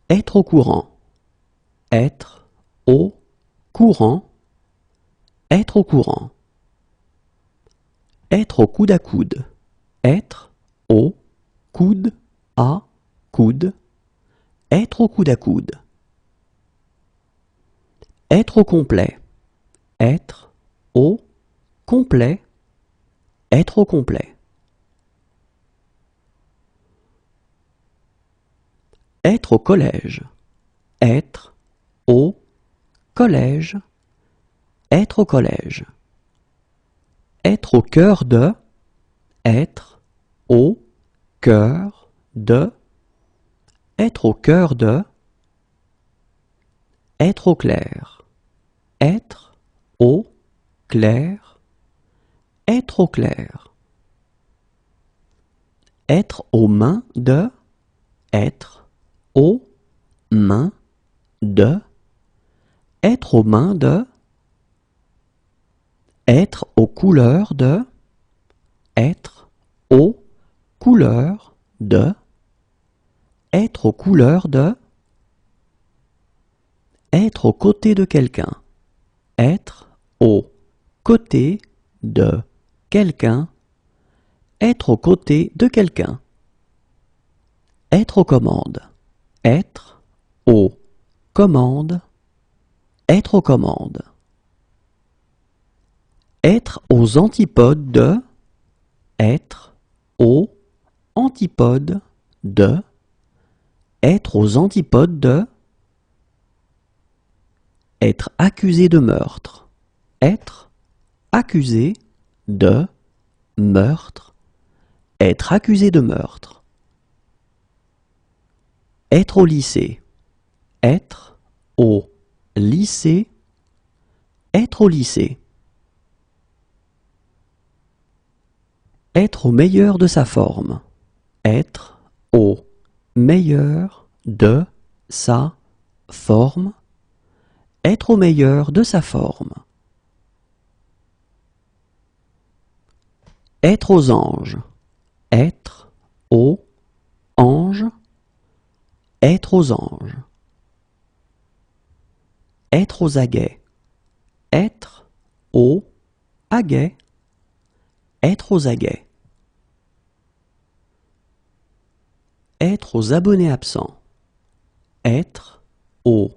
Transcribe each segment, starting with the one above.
Être au courant. Être au courant. Être au courant. Être au coude à coude. Être au coude à coude. Être au coude à coude. Être au complet. Être au complet. Être au complet. Être au collège. Être au collège. Être au collège. Être au cœur de. Être au cœur de. Être au cœur de. Être au clair. Être au clair. Être au clair. Être aux mains de. Être aux mains de. Être aux mains de. Être aux couleurs de. Être aux couleurs de. Être aux couleurs de. Être aux côtés de quelqu'un. Être aux côtés de quelqu'un. Être aux côtés de quelqu'un. Être aux commandes. Être aux commandes. Être aux commandes. Être aux antipodes de. Être aux antipodes de. Être aux antipodes de. Être accusé de meurtre. Être accusé de meurtre. Être accusé de meurtre. Être au lycée. Être au lycée. Être au lycée. Être au meilleur de sa forme. Être au meilleur de sa forme. Être au meilleur de sa forme. Être aux anges. Être aux anges. Être aux anges. Être aux aguets. Être aux aguets. Être aux aguets. Être aux abonnés absents. Être aux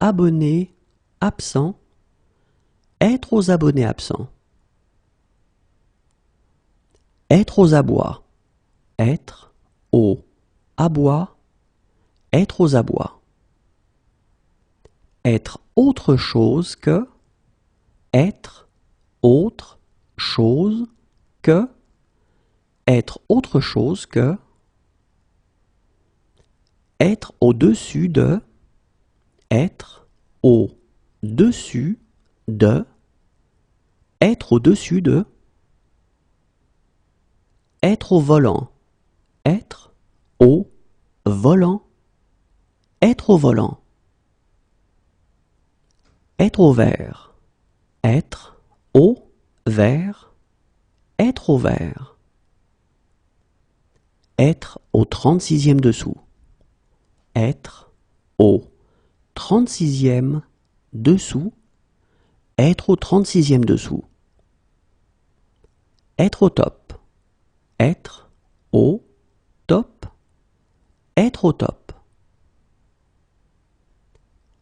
abonnés absents. Être aux abonnés absents. Être aux abois. Être aux abois. Être aux abois. Être autre chose que. Être autre chose que. Être autre chose que. Être au-dessus de. Être au-dessus de. Être au-dessus de. Être au volant. Être au volant. Être au volant. Être au vert. Être au vert. Être au vert. Être au 36e dessous. Être au 36e dessous. Être au 36e dessous. Être au top. Être au top. Être au top.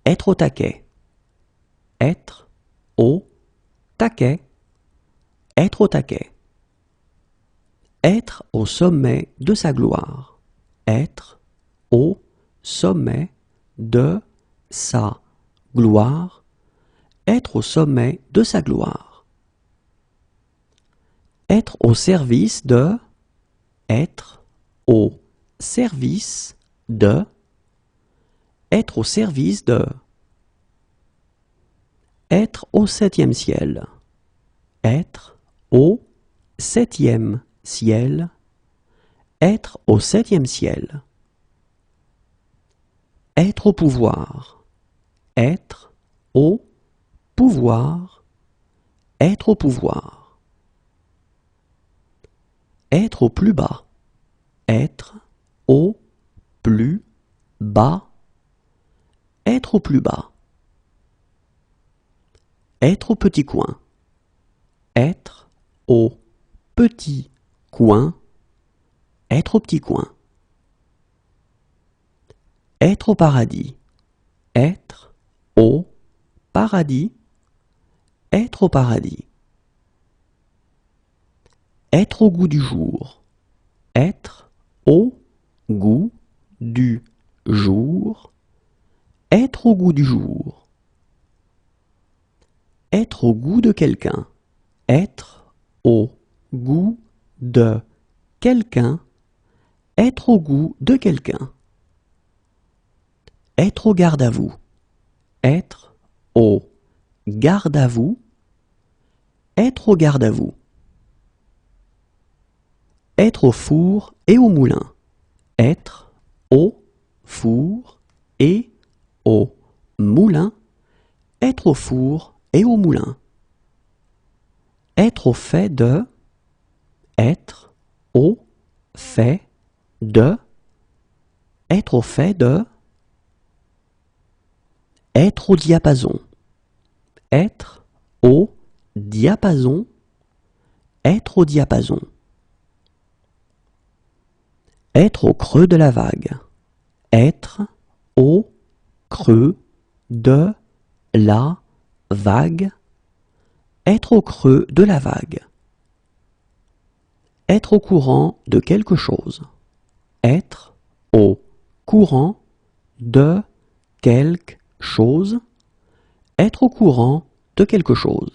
Être au taquet. Être au taquet. Être au taquet. Être au sommet de sa gloire. Être au sommet de sa gloire. Être au sommet de sa gloire. Être au service de. Être au service de. Être au service de. Être au 7e ciel. Être au 7e ciel. Être au 7e ciel. Être au pouvoir. Être au pouvoir. Être au pouvoir. Être au plus bas. Être au plus bas. Être au plus bas. Être au petit coin. Être au petit coin. Être au petit coin. Être au paradis. Être au paradis. Être au paradis. Être au goût du jour. Être au goût du jour. Être au goût du jour. Être au goût de quelqu'un. Être au goût de quelqu'un. Être au goût de quelqu'un. Être au garde à vous. Être au garde à vous. Être au garde à vous. Être au four et au moulin. Être au four et au moulin. Être au four et au moulin. Être au fait de. Être au fait de. Être au fait de. Être au diapason. Être au diapason. Être au diapason. Être au creux de la vague. Être au creux de la vague. Être au creux de la vague. Être au courant de quelque chose. Être au courant de quelque chose. Être au courant de quelque chose.